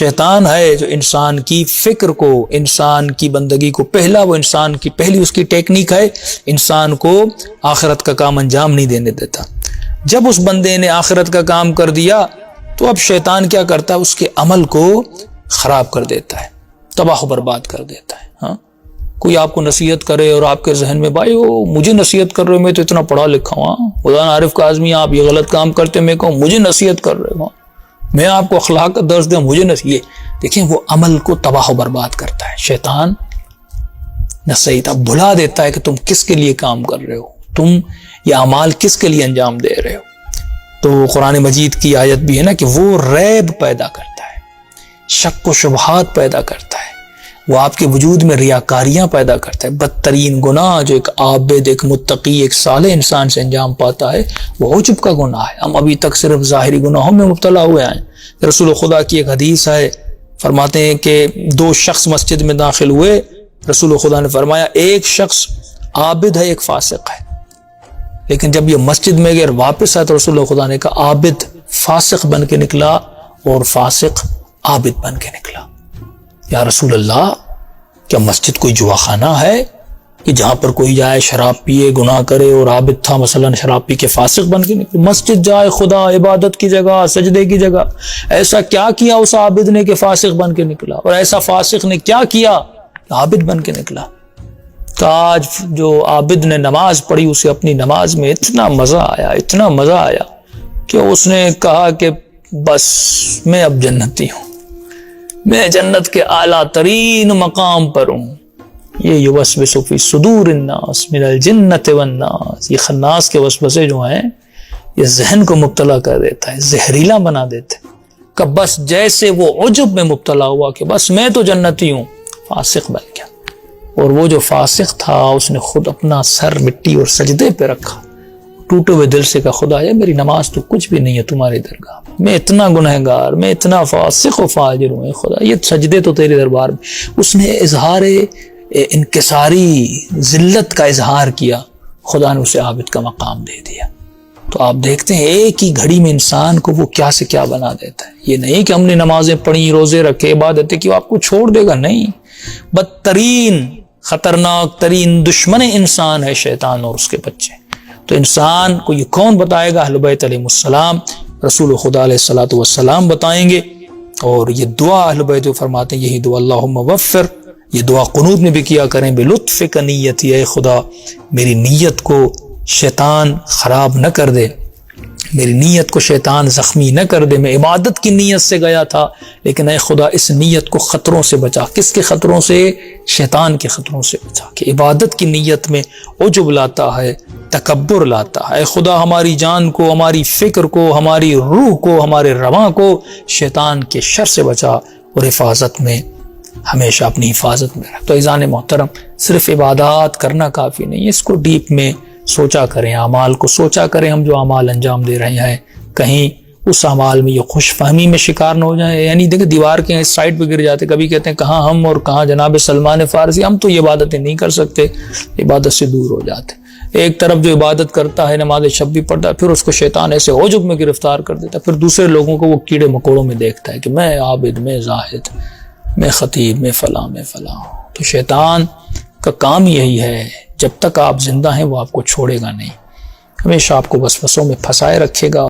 شیطان ہے جو انسان کی فکر کو، انسان کی بندگی کو، وہ انسان کی پہلی اس کی ٹیکنیک ہے، انسان کو آخرت کا کام انجام نہیں دینے دیتا۔ جب اس بندے نے آخرت کا کام کر دیا تو اب شیطان کیا کرتا ہے؟ اس کے عمل کو خراب کر دیتا ہے، تباہ و برباد کر دیتا ہے۔ ہاں، کوئی آپ کو نصیحت کرے اور آپ کے ذہن میں بھائی مجھے نصیحت کر رہے ہو، میں تو اتنا پڑھا لکھا ہوں، خدا عارف کاظمی آپ یہ غلط کام کرتے، میں کہوں مجھے نصیحت کر رہے ہو، میں آپ کو اخلاق کا درس دوں، مجھے نصیحت۔ دیکھیں وہ عمل کو تباہ و برباد کرتا ہے شیطان، نصیحت بھلا دیتا ہے کہ تم کس کے لیے کام کر رہے ہو، تم یہ اعمال کس کے لیے انجام دے رہے ہو۔ تو قرآن مجید کی آیت بھی ہے نا کہ وہ ریب پیدا کرتا ہے، شک و شبہات پیدا کرتا ہے، وہ آپ کے وجود میں ریاکاریاں پیدا کرتا ہے۔ بدترین گناہ جو ایک عابد، ایک متقی، ایک صالح انسان سے انجام پاتا ہے وہ عجب کا گناہ ہے۔ ہم ابھی تک صرف ظاہری گناہوں میں مبتلا ہوئے ہیں۔ رسول خدا کی ایک حدیث ہے، فرماتے ہیں کہ 2 شخص مسجد میں داخل ہوئے، رسول خدا نے فرمایا ایک شخص عابد ہے، ایک فاسق ہے، لیکن جب یہ مسجد میں گئے واپس آئے تو رسول خدا نے کہا عابد فاسق بن کے نکلا اور فاسق عابد بن کے نکلا۔ یا رسول اللہ، کیا مسجد کوئی جوا خانہ ہے کہ جہاں پر کوئی جائے شراب پیے گناہ کرے، اور عابد تھا مثلا شراب پی کے فاسق بن کے نکلے؟ مسجد جائے خدا عبادت کی جگہ، سجدے کی جگہ، ایسا کیا کیا اس عابد نے کہ فاسق بن کے نکلا، اور ایسا فاسق نے کیا کیا کہ عابد بن کے نکلا؟ آج جو عابد نے نماز پڑھی اسے اپنی نماز میں اتنا مزہ آیا کہ اس نے کہا کہ بس میں اب جنتی ہوں، میں جنت کے اعلیٰ ترین مقام پر ہوں۔ یہ یوسوس فی صدور الناس من الجنۃ والناس، یہ خناس کے وسوسے جو ہیں یہ ذہن کو مبتلا کر دیتا ہے، زہریلا بنا دیتے کہ بس جیسے وہ عجب میں مبتلا ہوا کہ بس میں تو جنتی ہوں، فاسق بن گیا۔ اور وہ جو فاسق تھا اس نے خود اپنا سر مٹی اور سجدے پہ رکھا، ٹوٹے ہوئے دل سے کہا خدا یا میری نماز تو کچھ بھی نہیں ہے تمہاری درگاہ میں، میں اتنا گنہگار، میں اتنا فاسق و فاجر ہوں، خدا یہ سجدے تو تیرے دربار میں۔ اس نے اظہار انکساری ذلت کا اظہار کیا، خدا نے اسے عابد کا مقام دے دیا۔ تو آپ دیکھتے ہیں ایک ہی گھڑی میں انسان کو وہ کیا سے کیا بنا دیتا ہے۔ یہ نہیں کہ ہم نے نمازیں پڑھی، روزے رکھے، عبادتیں کی، وہ آپ کو چھوڑ دے گا، نہیں۔ بدترین خطرناک ترین دشمن انسان ہے شیطان اور اس کے بچے۔ تو انسان کو یہ کون بتائے گا؟ اہل بیت علیہ السلام، رسول خدا علیہ الصلوۃ والسلام بتائیں گے۔ اور یہ دعا اہل بیت فرماتے ہیں، یہی دعا اللہم وفر، یہ دعا قنوت میں بھی کیا کریں، بلطف کا نیتی، اے خدا میری نیت کو شیطان خراب نہ کر دے، میری نیت کو شیطان زخمی نہ کر دے۔ میں عبادت کی نیت سے گیا تھا لیکن اے خدا اس نیت کو خطروں سے بچا۔ کس کے خطروں سے؟ شیطان کے خطروں سے بچا، کہ عبادت کی نیت میں عجب لاتا ہے، تکبر لاتا ہے۔ اے خدا ہماری جان کو، ہماری فکر کو، ہماری روح کو، ہمارے رواں کو شیطان کے شر سے بچا اور حفاظت میں، ہمیشہ اپنی حفاظت میں رکھ۔ تو عزیزان محترم، صرف عبادات کرنا کافی نہیں ہے، اس کو ڈیپ میں سوچا کریں، اعمال کو سوچا کریں۔ ہم جو اعمال انجام دے رہے ہیں کہیں اس اعمال میں یہ خوش فہمی میں شکار نہ ہو جائیں، یعنی دیکھیں دیوار کے اس سائڈ پہ گر جاتے، کبھی کہتے ہیں کہاں ہم اور کہاں جناب سلمان فارسی، ہم تو یہ عبادتیں نہیں کر سکتے، عبادت سے دور ہو جاتے۔ ایک طرف جو عبادت کرتا ہے، نماز شب بھی پڑھتا ہے، پھر اس کو شیطان ایسے عجب میں گرفتار کر دیتا ہے، پھر دوسرے لوگوں کو وہ کیڑے مکوڑوں میں دیکھتا ہے کہ میں عابد، میں زاہد، میں خطیب، میں فلاں تو شیطان کا کام یہی ہے، جب تک آپ زندہ ہیں وہ آپ کو چھوڑے گا نہیں، ہمیشہ آپ کو وسوسوں میں پھنسائے رکھے گا۔